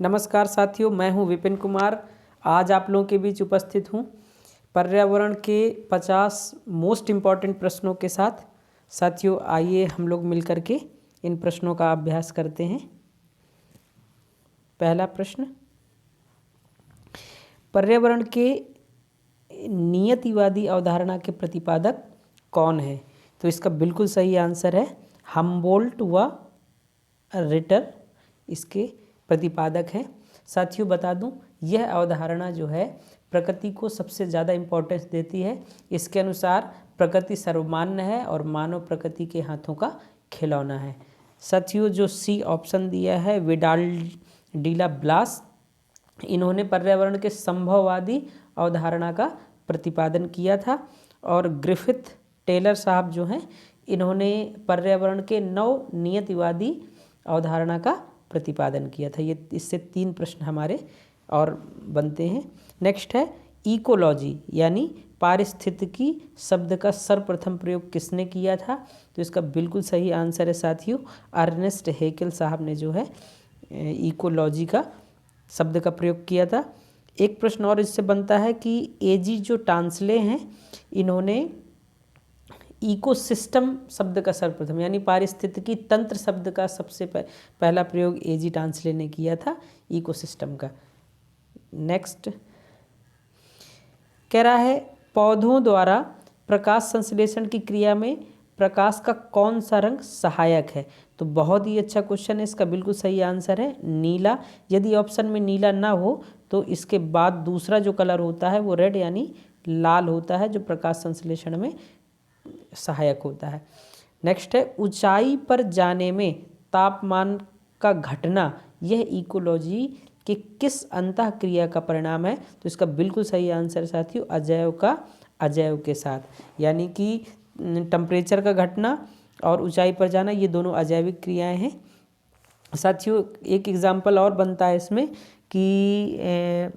नमस्कार साथियों, मैं हूं विपिन कुमार। आज आप लोगों के बीच उपस्थित हूं पर्यावरण के 50 मोस्ट इम्पॉर्टेंट प्रश्नों के साथ। साथियों, आइए हम लोग मिलकर के इन प्रश्नों का अभ्यास करते हैं। पहला प्रश्न, पर्यावरण के नियतिवादी अवधारणा के प्रतिपादक कौन है? तो इसका बिल्कुल सही आंसर है हम्बोल्ट व रिटर इसके प्रतिपादक हैं। साथियों, बता दूं, यह अवधारणा जो है प्रकृति को सबसे ज़्यादा इम्पोर्टेंस देती है। इसके अनुसार प्रकृति सर्वमान्य है और मानव प्रकृति के हाथों का खिलौना है। साथियों, जो सी ऑप्शन दिया है विडाल डीला ब्लास, इन्होंने पर्यावरण के संभववादी अवधारणा का प्रतिपादन किया था। और ग्रिफिथ टेलर साहब जो हैं, इन्होंने पर्यावरण के नव नियतिवादी अवधारणा का प्रतिपादन किया था। ये इससे 3 प्रश्न हमारे और बनते हैं। नेक्स्ट है इकोलॉजी यानी पारिस्थितिकी शब्द का सर्वप्रथम प्रयोग किसने किया था? तो इसका बिल्कुल सही आंसर है साथियों अर्नेस्ट हेकेल साहब ने जो है इकोलॉजी का शब्द का प्रयोग किया था। एक प्रश्न और इससे बनता है कि एजी जो टांसले हैं, इन्होंने इकोसिस्टम शब्द का सर्वप्रथम यानी पारिस्थितिकी तंत्र शब्द का सबसे पहला प्रयोग एजी टांसले ने किया था इकोसिस्टम का। नेक्स्ट कह रहा है पौधों द्वारा प्रकाश संश्लेषण की क्रिया में प्रकाश का कौन सा रंग सहायक है? तो बहुत ही अच्छा क्वेश्चन है। इसका बिल्कुल सही आंसर है नीला। यदि ऑप्शन में नीला ना हो तो इसके बाद दूसरा जो कलर होता है वो रेड यानी लाल होता है, जो प्रकाश संश्लेषण में सहायक होता है। नेक्स्ट है ऊंचाई पर जाने में तापमान का घटना यह इकोलॉजी के किस अंतः क्रिया का परिणाम है? तो इसका बिल्कुल सही आंसर साथियों अजैव का अजैव के साथ, यानी कि टेम्परेचर का घटना और ऊंचाई पर जाना ये दोनों अजैविक क्रियाएं हैं। साथियों, एक एग्जाम्पल और बनता है इसमें कि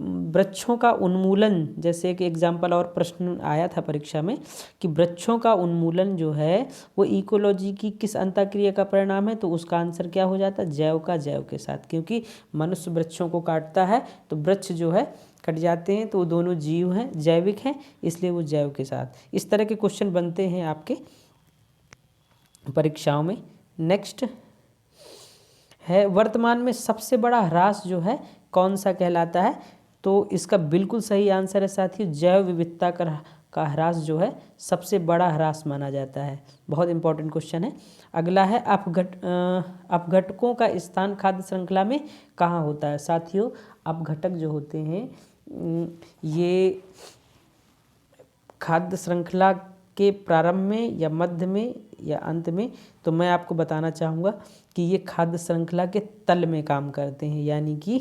वृक्षों का उन्मूलन, जैसे एक एग्जाम्पल और प्रश्न आया था परीक्षा में कि वृक्षों का उन्मूलन जो है वो इकोलॉजी की किस अंतःक्रिया का परिणाम है? तो उसका आंसर क्या हो जाता है जैव का जैव के साथ, क्योंकि मनुष्य वृक्षों को काटता है तो वृक्ष जो है कट जाते हैं, तो वो दोनों जीव हैं, जैविक हैं, इसलिए वो जैव के साथ। इस तरह के क्वेश्चन बनते हैं आपके परीक्षाओं में। नेक्स्ट है वर्तमान में सबसे बड़ा ह्रास जो है कौन सा कहलाता है? तो इसका बिल्कुल सही आंसर है साथियों जैव विविधता का ह्रास जो है सबसे बड़ा ह्रास माना जाता है। बहुत इंपॉर्टेंट क्वेश्चन है। अगला है अपघटकों का स्थान खाद्य श्रृंखला में कहाँ होता है? साथियों, अपघटक जो होते हैं ये खाद्य श्रृंखला के प्रारंभ में या मध्य में या अंत में, तो मैं आपको बताना चाहूँगा कि ये खाद्य श्रृंखला के तल में काम करते हैं, यानी कि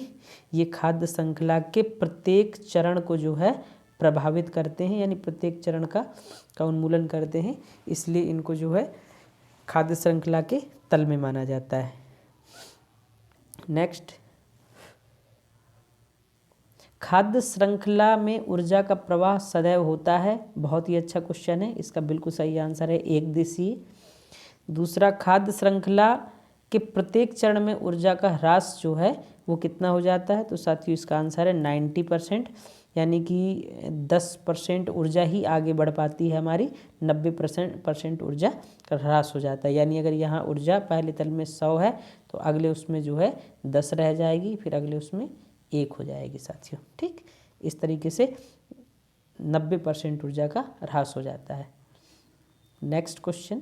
ये खाद्य श्रृंखला के प्रत्येक चरण को जो है प्रभावित करते हैं, यानी प्रत्येक चरण का उन्मूलन करते हैं, इसलिए इनको जो है खाद्य श्रृंखला के तल में माना जाता है। नेक्स्ट, खाद्य श्रृंखला में ऊर्जा का प्रवाह सदैव होता है। बहुत ही अच्छा क्वेश्चन है। इसका बिल्कुल सही आंसर है एकदिशीय। दूसरा, खाद्य श्रृंखला के प्रत्येक चरण में ऊर्जा का ह्रास जो है वो कितना हो जाता है? तो साथियों इसका आंसर है 90%, यानी कि 10% ऊर्जा ही आगे बढ़ पाती है हमारी, 90% ऊर्जा का ह्रास हो जाता है। यानी अगर यहाँ ऊर्जा पहले तल में 100 है तो अगले उसमें जो है 10 रह जाएगी, फिर अगले उसमें 1 हो जाएगी साथियों। ठीक, इस तरीके से 90% ऊर्जा का ह्रास हो जाता है। नेक्स्ट क्वेश्चन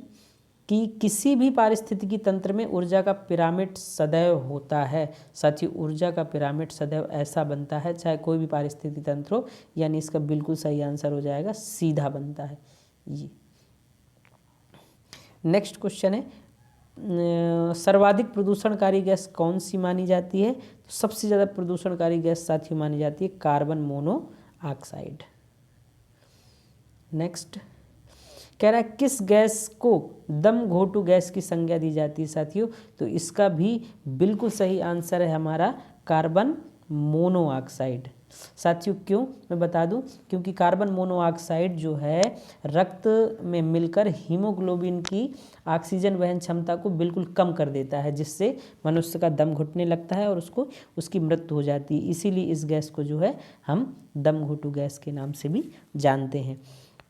कि किसी भी पारिस्थितिकी तंत्र में ऊर्जा का पिरामिड सदैव होता है। साथियों, ऊर्जा का पिरामिड सदैव ऐसा बनता है चाहे कोई भी पारिस्थितिकी तंत्र हो, यानी इसका बिल्कुल सही आंसर हो जाएगा सीधा बनता है ये। नेक्स्ट क्वेश्चन है सर्वाधिक प्रदूषणकारी गैस कौन सी मानी जाती है? तो सबसे ज़्यादा प्रदूषणकारी गैस साथियों मानी जाती है कार्बन मोनोऑक्साइड। नेक्स्ट कह रहा है किस गैस को दम घोटू गैस की संज्ञा दी जाती है? साथियों, तो इसका भी बिल्कुल सही आंसर है हमारा कार्बन मोनोऑक्साइड। साथियों क्यों, मैं बता दूं, क्योंकि कार्बन मोनोऑक्साइड जो है रक्त में मिलकर हीमोग्लोबिन की ऑक्सीजन वहन क्षमता को बिल्कुल कम कर देता है, जिससे मनुष्य का दम घुटने लगता है और उसकी मृत्यु हो जाती है। इसीलिए इस गैस को जो है हम दम घुटू गैस के नाम से भी जानते हैं।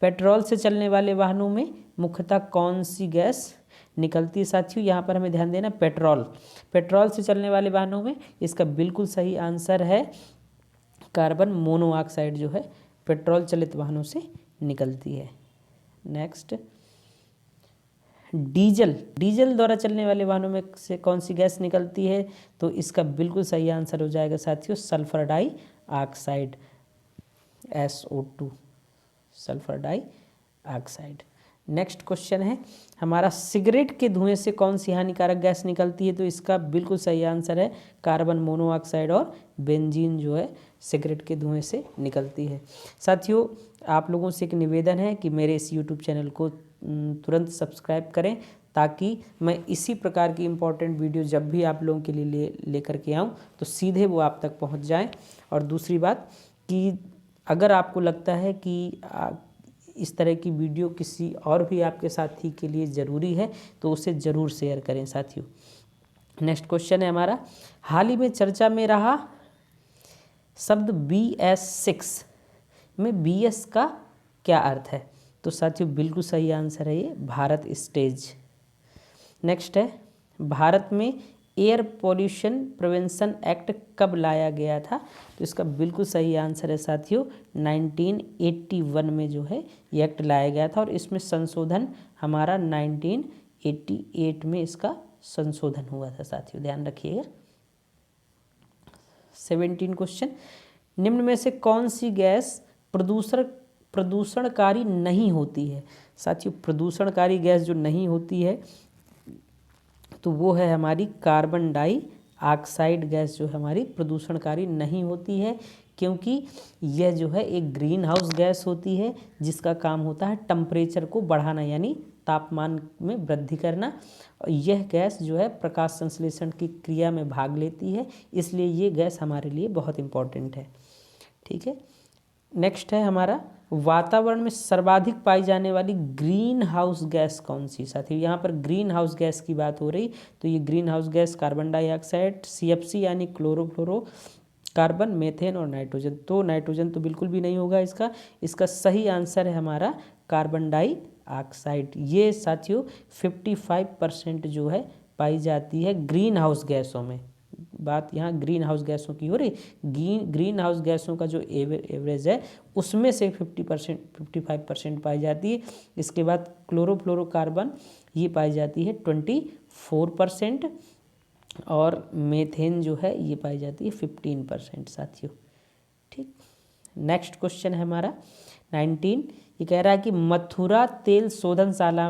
पेट्रोल से चलने वाले वाहनों में मुख्यतः कौन सी गैस निकलती है साथियों, यहाँ पर हमें ध्यान देना, पेट्रोल से चलने वाले वाहनों में इसका बिल्कुल सही आंसर है कार्बन मोनोऑक्साइड जो है पेट्रोल चलित वाहनों से निकलती है। नेक्स्ट, डीजल द्वारा चलने वाले वाहनों में से कौन सी गैस निकलती है, तो इसका बिल्कुल सही आंसर हो जाएगा साथियों sulphur dioxide, SO2, sulphur dioxide. Next question है हमारा, सिगरेट के धुएं से कौन सी हानिकारक गैस निकलती है, तो इसका बिल्कुल सही आंसर है कार्बन मोनोऑक्साइड और बेंजीन जो है सिगरेट के धुएं से निकलती है। साथियों आप लोगों से एक निवेदन है कि मेरे इस YouTube चैनल को तुरंत सब्सक्राइब करें, ताकि मैं इसी प्रकार की इम्पोर्टेंट वीडियो जब भी आप लोगों के लिए लेकर के आऊँ तो सीधे वो आप तक पहुँच जाएँ। और दूसरी बात कि अगर आपको लगता है कि इस तरह की वीडियो किसी और भी आपके साथी के लिए ज़रूरी है तो उसे ज़रूर शेयर करें साथियों। नेक्स्ट क्वेश्चन है हमारा, हाल ही में चर्चा में रहा शब्द BS6 में BS का क्या अर्थ है, तो साथियों बिल्कुल सही आंसर है ये भारत स्टेज। नेक्स्ट है, भारत में एयर पॉल्यूशन प्रिवेंशन एक्ट कब लाया गया था, तो इसका बिल्कुल सही आंसर है साथियों 1981 में जो है ये एक्ट लाया गया था, और इसमें संशोधन हमारा 1988 में इसका संशोधन हुआ था साथियों, ध्यान रखिएगा। 17 क्वेश्चन, निम्न में से कौन सी गैस प्रदूषणकारी नहीं होती है, साथियों प्रदूषणकारी गैस जो नहीं होती है तो वो है हमारी कार्बन डाइऑक्साइड गैस जो हमारी प्रदूषणकारी नहीं होती है, क्योंकि यह जो है एक ग्रीन हाउस गैस होती है जिसका काम होता है टेम्परेचर को बढ़ाना, यानी तापमान में वृद्धि करना। यह गैस जो है प्रकाश संश्लेषण की क्रिया में भाग लेती है, इसलिए ये गैस हमारे लिए बहुत इम्पॉर्टेंट है। ठीक है, नेक्स्ट है हमारा, वातावरण में सर्वाधिक पाई जाने वाली ग्रीन हाउस गैस कौन सी, साथियों यहाँ पर ग्रीन हाउस गैस की बात हो रही, तो ये green house gas carbon dioxide, CFC यानी क्लोरोफ्लोरो कार्बन, मेथेन और नाइट्रोजन। तो नाइट्रोजन तो बिल्कुल भी नहीं होगा इसका सही आंसर है हमारा कार्बन डाइऑक्साइड। ये साथियों 55% जो है पाई जाती है ग्रीन हाउस गैसों में। बात यहाँ ग्रीन हाउस गैसों की हो रही, ग्रीन हाउस गैसों का जो एवरेज है उसमें से 55% पाई जाती है। इसके बाद क्लोरोफ्लोरोकार्बन ये पाई जाती है 24%, और मेथेन जो है ये पाई जाती है 15% साथियों। ठीक, नेक्स्ट क्वेश्चन है हमारा 19, ये कह रहा है कि मथुरा तेल शोधनशाला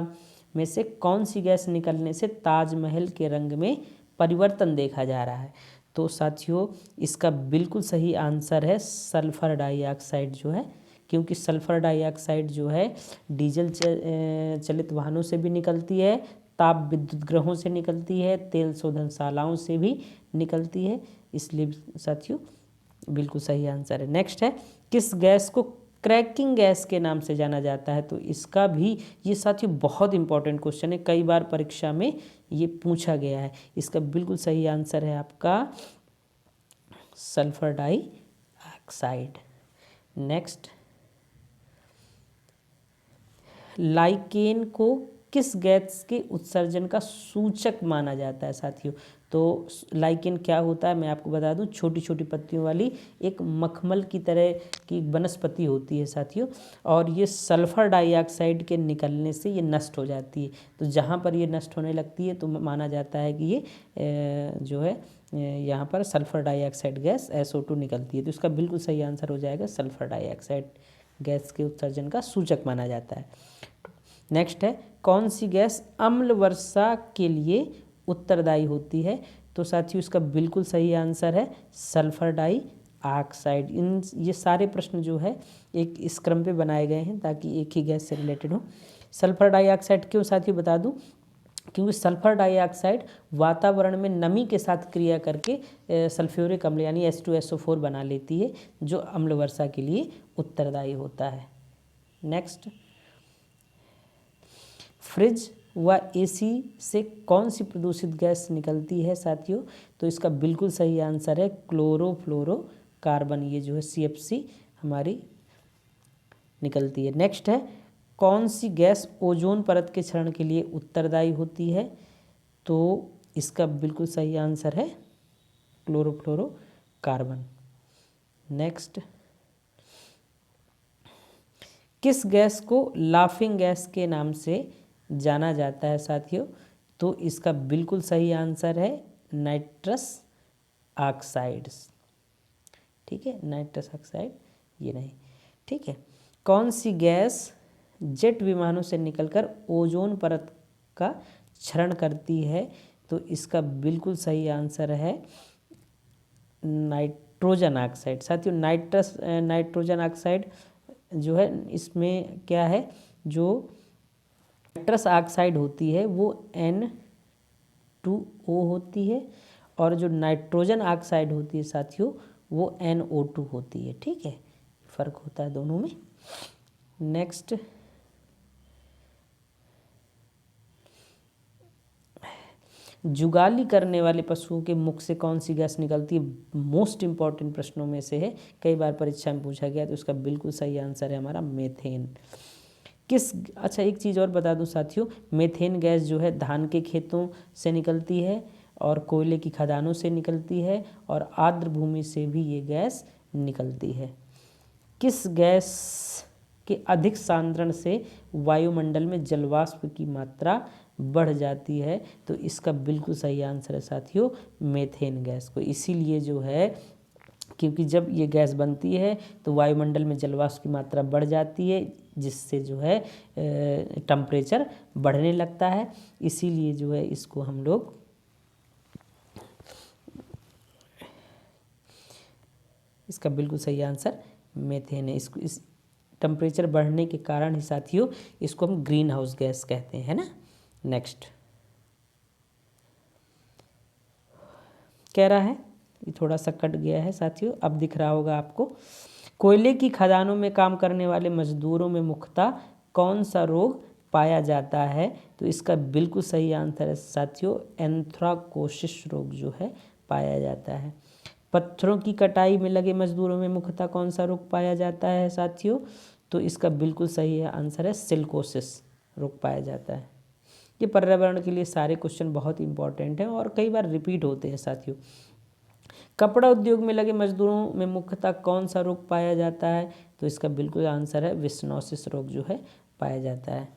में से कौन सी गैस निकलने से ताजमहल के रंग में परिवर्तन देखा जा रहा है, तो साथियों इसका बिल्कुल सही आंसर है सल्फर डाइऑक्साइड जो है, क्योंकि सल्फर डाइऑक्साइड जो है डीजल चलित वाहनों से भी निकलती है, ताप विद्युत ग्रहों से निकलती है, तेल शोधनशालाओं से भी निकलती है, इसलिए साथियों बिल्कुल सही आंसर है। नेक्स्ट है, किस गैस को क्रैकिंग गैस के नाम से जाना जाता है, तो इसका भी ये साथियों बहुत इंपॉर्टेंट क्वेश्चन है, कई बार परीक्षा में ये पूछा गया है। इसका बिल्कुल सही आंसर है आपका सल्फर डाइऑक्साइड। नेक्स्ट, लाइकेन को किस गैस के उत्सर्जन का सूचक माना जाता है साथियों, तो लाइकेन क्या होता है मैं आपको बता दूं, छोटी छोटी पत्तियों वाली एक मखमल की तरह की वनस्पति होती है साथियों, और ये सल्फर डाइऑक्साइड के निकलने से ये नष्ट हो जाती है। तो जहाँ पर ये नष्ट होने लगती है तो माना जाता है कि ये जो है यहाँ पर सल्फर डाइऑक्साइड गैस SO2 निकलती है, तो इसका बिल्कुल सही आंसर हो जाएगा सल्फर डाइऑक्साइड गैस के उत्सर्जन का सूचक माना जाता है। नेक्स्ट है, कौन सी गैस अम्ल वर्षा के लिए उत्तरदायी होती है, तो साथियों इसका बिल्कुल सही आंसर है सल्फर डाइऑक्साइड। ये सारे प्रश्न जो है एक इस क्रम पे बनाए गए हैं ताकि एक ही गैस से रिलेटेड हो। सल्फर डाइऑक्साइड क्यों साथियों बता दूं, क्योंकि सल्फर डाइऑक्साइड वातावरण में नमी के साथ क्रिया करके सल्फ्यूरिक अम्ल यानी H2SO4 बना लेती है, जो अम्ल वर्षा के लिए उत्तरदायी होता है। नेक्स्ट, फ्रिज व एसी से कौन सी प्रदूषित गैस निकलती है साथियों? तो इसका बिल्कुल सही आंसर है क्लोरोफ्लोरोकार्बन, ये जो है CFC हमारी निकलती है। नेक्स्ट है, कौन सी गैस ओजोन परत के क्षरण के लिए उत्तरदायी होती है? तो इसका बिल्कुल सही आंसर है क्लोरोफ्लोरोकार्बन। नेक्स्ट, किस गैस को लाफिंग गैस के नाम से जाना जाता है साथियों? तो इसका बिल्कुल सही आंसर है नाइट्रस ऑक्साइड्स। ठीक है, नाइट्रस ऑक्साइड ये नहीं। ठीक है, कौन सी गैस जेट विमानों से निकलकर ओजोन परत का क्षरण करती है? तो इसका बिल्कुल सही आंसर है नाइट्रोजन ऑक्साइड। साथियों, नाइट्रोजन ऑक्साइड जो है, इसमें क्या है, जो नाइट्रस ऑक्साइड होती है वो N2O होती है, और जो नाइट्रोजन ऑक्साइड होती है साथियों वो NO2 होती है। ठीक है, फर्क होता है दोनों में। नेक्स्ट, जुगाली करने वाले पशुओं के मुख से कौन सी गैस निकलती है? मोस्ट इंपॉर्टेंट प्रश्नों में से है, कई बार परीक्षा में पूछा गया, तो इसका बिल्कुल सही आंसर है हमारा मेथेन। अच्छा, एक चीज़ और बता दूं साथियों, मेथेन गैस जो है धान के खेतों से निकलती है और कोयले की खदानों से निकलती है और आर्द्र भूमि से भी ये गैस निकलती है। किस गैस के अधिक सांद्रण से वायुमंडल में जलवाष्प की मात्रा बढ़ जाती है? तो इसका बिल्कुल सही आंसर है साथियों मेथेन गैस को। इसीलिए जो है, क्योंकि जब ये गैस बनती है तो वायुमंडल में जलवाष्प की मात्रा बढ़ जाती है, जिससे जो है टेम्परेचर बढ़ने लगता है। इसीलिए जो है इसको हम लोग इसका बिल्कुल सही आंसर मेथेन है। इसको इस टेम्परेचर बढ़ने के कारण ही साथियों इसको हम ग्रीन हाउस गैस कहते हैं, है ना। नेक्स्ट कह रहा है, ये थोड़ा सा कट गया है साथियों, अब दिख रहा होगा आपको। कोयले की खदानों में काम करने वाले मजदूरों में मुख्यतः कौन सा रोग पाया जाता है? तो इसका बिल्कुल सही आंसर है साथियों एंथ्राकोसिस रोग जो है पाया जाता है। पत्थरों की कटाई में लगे मजदूरों में मुख्यतः कौन सा रोग पाया जाता है साथियों? तो इसका बिल्कुल सही आंसर है सिलिकोसिस रोग पाया जाता है। ये पर्यावरण के लिए सारे क्वेश्चन बहुत इंपॉर्टेंट हैं और कई बार रिपीट होते हैं साथियों। कपड़ा उद्योग में लगे मजदूरों में मुख्यतः कौन सा रोग पाया जाता है? तो इसका बिल्कुल आंसर है विस्नोसिस रोग जो है पाया जाता है।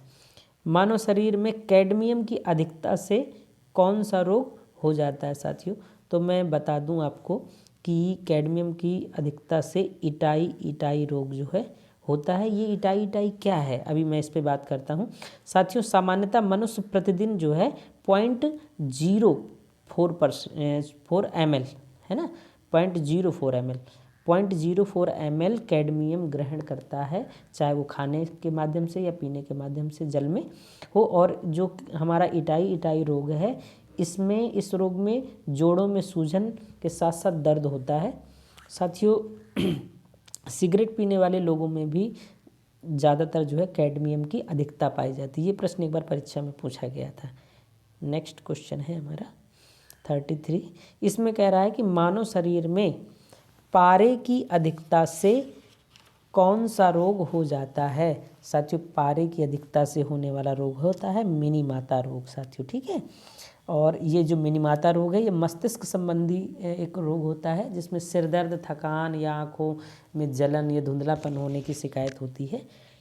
मानव शरीर में कैडमियम की अधिकता से कौन सा रोग हो जाता है साथियों? तो मैं बता दूं आपको कि कैडमियम की अधिकता से इटाई रोग जो है होता है। ये इटाई क्या है, अभी मैं इस पे बात करता हूँ साथियों। सामान्यतः मनुष्य प्रतिदिन जो है 0.04 ml है ना, 0.04 ml कैडमियम ग्रहण करता है, चाहे वो खाने के माध्यम से या पीने के माध्यम से जल में हो। और जो हमारा इटाई रोग है, इसमें इस रोग में जोड़ों में सूजन के साथ साथ दर्द होता है साथियों। सिगरेट पीने वाले लोगों में भी ज़्यादातर जो है कैडमियम की अधिकता पाई जाती है। ये प्रश्न एक बार परीक्षा में पूछा गया था। नेक्स्ट क्वेश्चन है हमारा 33। इसमें कह रहा है कि मानव शरीर में पारे की अधिकता से कौन सा रोग हो जाता है? साथियों पारे की अधिकता से होने वाला रोग होता है मिनीमाता रोग साथियों, ठीक है। और ये जो मिनीमाता रोग है ये मस्तिष्क संबंधी एक रोग होता है, जिसमें सिर दर्द, थकान या आँखों में जलन या धुंधलापन होने की शिकायत होती है,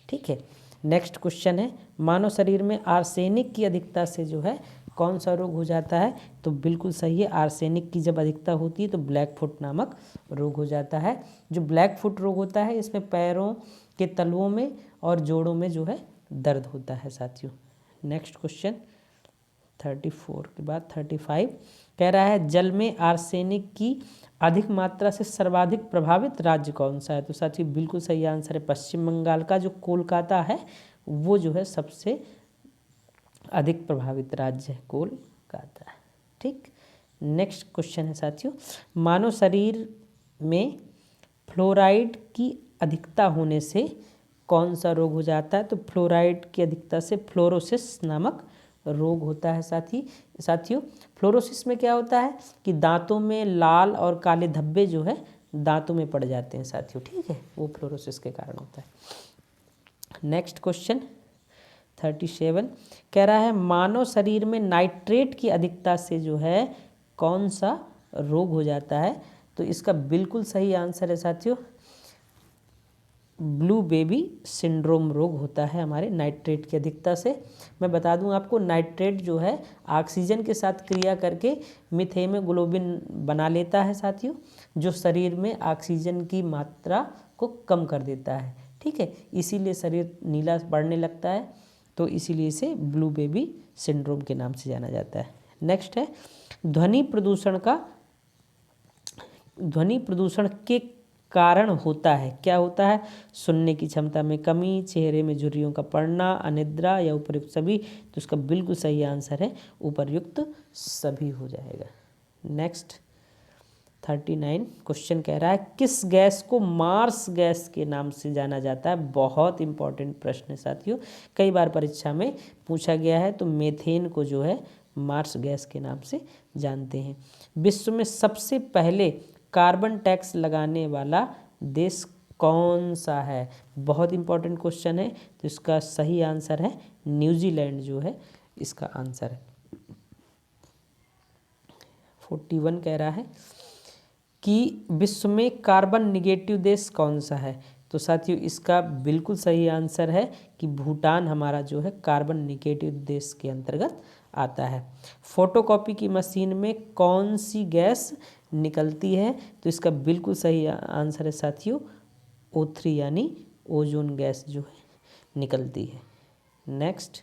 ठीक है। नेक्स्ट क्वेश्चन है, मानव शरीर में आर्सेनिक की अधिकता से जो है कौन सा रोग हो जाता है? तो बिल्कुल सही है, आर्सेनिक की जब अधिकता होती है तो ब्लैक फुट नामक रोग हो जाता है। जो ब्लैक फुट रोग होता है इसमें पैरों के तलुओं में और जोड़ों में जो है दर्द होता है साथियों। नेक्स्ट क्वेश्चन 34 के बाद 35 कह रहा है जल में आर्सेनिक की अधिक मात्रा से सर्वाधिक प्रभावित राज्य कौन सा है? तो साथियों बिल्कुल सही आंसर है पश्चिम बंगाल का जो कोलकाता है वो जो है सबसे अधिक प्रभावित राज्य है कोलकाता। ठीक, नेक्स्ट क्वेश्चन है साथियों, मानव शरीर में फ्लोराइड की अधिकता होने से कौन सा रोग हो जाता है? तो फ्लोराइड की अधिकता से फ्लोरोसिस नामक रोग होता है साथियों। फ्लोरोसिस में क्या होता है कि दांतों में लाल और काले धब्बे जो है दांतों में पड़ जाते हैं साथियों। ठीक है, वो फ्लोरोसिस के कारण होता है। नेक्स्ट क्वेश्चन 37 कह रहा है मानव शरीर में नाइट्रेट की अधिकता से जो है कौन सा रोग हो जाता है? तो इसका बिल्कुल सही आंसर है साथियों, ब्लू बेबी सिंड्रोम रोग होता है हमारे नाइट्रेट की अधिकता से। मैं बता दूं आपको, नाइट्रेट जो है ऑक्सीजन के साथ क्रिया करके मीथेमोग्लोबिन बना लेता है साथियों, जो शरीर में ऑक्सीजन की मात्रा को कम कर देता है। ठीक है, इसीलिए शरीर नीला पड़ने लगता है, तो इसीलिए इसे ब्लू बेबी सिंड्रोम के नाम से जाना जाता है। नेक्स्ट है ध्वनि प्रदूषण के कारण होता है, क्या होता है? सुनने की क्षमता में कमी, चेहरे में झुर्रियों का पड़ना, अनिद्रा या उपर्युक्त सभी। तो इसका बिल्कुल सही आंसर है उपर्युक्त सभी हो जाएगा। नेक्स्ट 39 क्वेश्चन कह रहा है किस गैस को मार्स गैस के नाम से जाना जाता है? बहुत इंपॉर्टेंट प्रश्न है साथियों, कई बार परीक्षा में पूछा गया है। तो मेथेन को जो है मार्स गैस के नाम से जानते हैं। विश्व में सबसे पहले कार्बन टैक्स लगाने वाला देश कौन सा है? बहुत इंपॉर्टेंट क्वेश्चन है, तो इसका सही आंसर है न्यूजीलैंड जो है इसका आंसर है। 41 कह रहा है कि विश्व में कार्बन निगेटिव देश कौन सा है? तो साथियों इसका बिल्कुल सही आंसर है कि भूटान हमारा जो है कार्बन निगेटिव देश के अंतर्गत आता है। फोटोकॉपी की मशीन में कौन सी गैस निकलती है? तो इसका बिल्कुल सही आंसर है साथियों O3 यानी ओजोन गैस जो है निकलती है। नेक्स्ट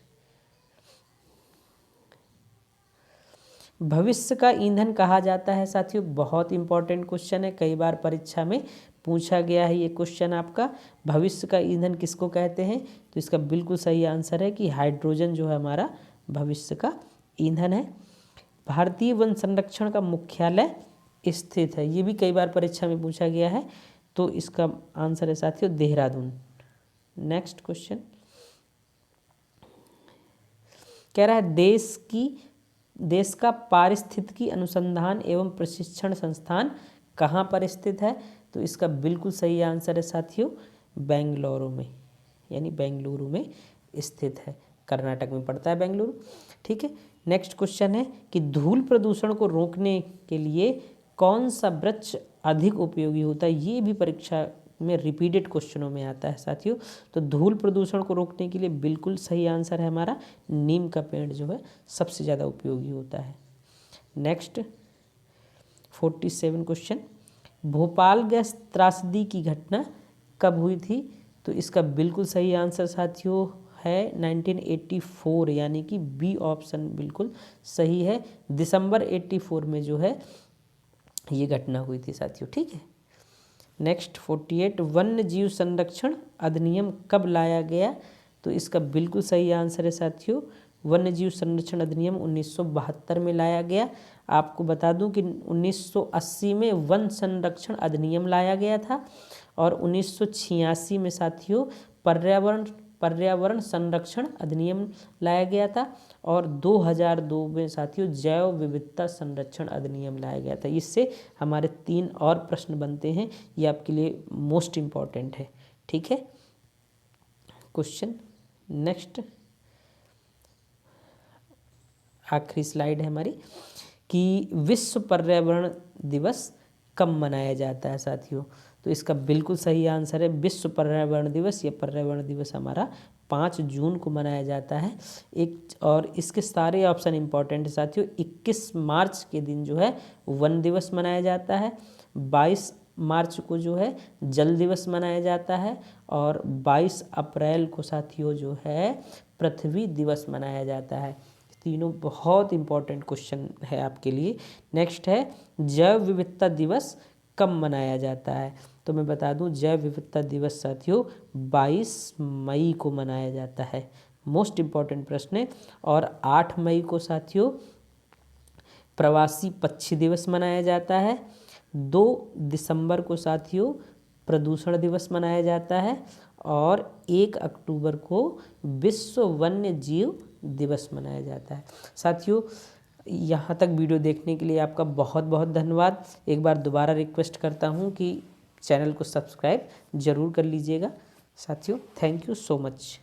भविष्य का ईंधन कहा जाता है साथियों, बहुत इंपॉर्टेंट क्वेश्चन है, कई बार परीक्षा में पूछा गया है ये क्वेश्चन आपका। भविष्य का ईंधन किसको कहते हैं? तो इसका बिल्कुल सही आंसर है कि हाइड्रोजन जो है हमारा भविष्य का ईंधन है। भारतीय वन संरक्षण का मुख्यालय स्थित है, ये भी कई बार परीक्षा में पूछा गया है, तो इसका आंसर है साथियों देहरादून। नेक्स्ट क्वेश्चन कह रहा है देश का पारिस्थितिकी अनुसंधान एवं प्रशिक्षण संस्थान कहाँ पर स्थित है? तो इसका बिल्कुल सही आंसर है साथियों बेंगलुरु में, यानी बेंगलुरु में स्थित है, कर्नाटक में पड़ता है बेंगलुरु। ठीक है, नेक्स्ट क्वेश्चन है कि धूल प्रदूषण को रोकने के लिए कौन सा वृक्ष अधिक उपयोगी होता है? ये भी परीक्षा में रिपीटेड क्वेश्चनों में आता है साथियों। तो धूल प्रदूषण को रोकने के लिए बिल्कुल सही आंसर है हमारा नीम का पेड़ जो है सबसे ज़्यादा उपयोगी होता है। नेक्स्ट 47 क्वेश्चन भोपाल गैस त्रासदी की घटना कब हुई थी? तो इसका बिल्कुल सही आंसर साथियों है 1984, यानी कि बी ऑप्शन बिल्कुल सही है। दिसंबर 84 में जो है ये घटना हुई थी साथियों। ठीक है, नेक्स्ट 48 वन्य जीव संरक्षण अधिनियम कब लाया गया? तो इसका बिल्कुल सही आंसर है साथियों वन्य जीव संरक्षण अधिनियम 1972 में लाया गया। आपको बता दूं कि 1980 में वन संरक्षण अधिनियम लाया गया था और 1986 में साथियों पर्यावरण संरक्षण अधिनियम लाया गया था और 2002 में साथियों जैव विविधता संरक्षण अधिनियम लाया गया था। इससे हमारे 3 और प्रश्न बनते हैं, ये आपके लिए मोस्ट इम्पॉर्टेंट है। ठीक है, क्वेश्चन नेक्स्ट आखिरी स्लाइड है हमारी कि विश्व पर्यावरण दिवस कब मनाया जाता है साथियों? तो इसका बिल्कुल सही आंसर है विश्व पर्यावरण दिवस। ये पर्यावरण दिवस हमारा 5 जून को मनाया जाता है। और इसके सारे ऑप्शन इंपॉर्टेंट है साथियों। 21 मार्च के दिन जो है वन दिवस मनाया जाता है, 22 मार्च को जो है जल दिवस मनाया जाता है और 22 अप्रैल को साथियों जो है पृथ्वी दिवस मनाया जाता है। तीनों बहुत इंपॉर्टेंट क्वेश्चन है आपके लिए। नेक्स्ट है जैव विविधता दिवस कब मनाया जाता है? तो मैं बता दूं जैव विविधता दिवस साथियों 22 मई को मनाया जाता है। मोस्ट इम्पॉर्टेंट प्रश्न है। और 8 मई को साथियों प्रवासी पक्षी दिवस मनाया जाता है। 2 दिसंबर को साथियों प्रदूषण दिवस मनाया जाता है। और 1 अक्टूबर को विश्व वन्य जीव दिवस मनाया जाता है। साथियों यहाँ तक वीडियो देखने के लिए आपका बहुत बहुत धन्यवाद। एक बार दोबारा रिक्वेस्ट करता हूँ कि चैनल को सब्सक्राइब ज़रूर कर लीजिएगा। साथियों थैंक यू सो मच।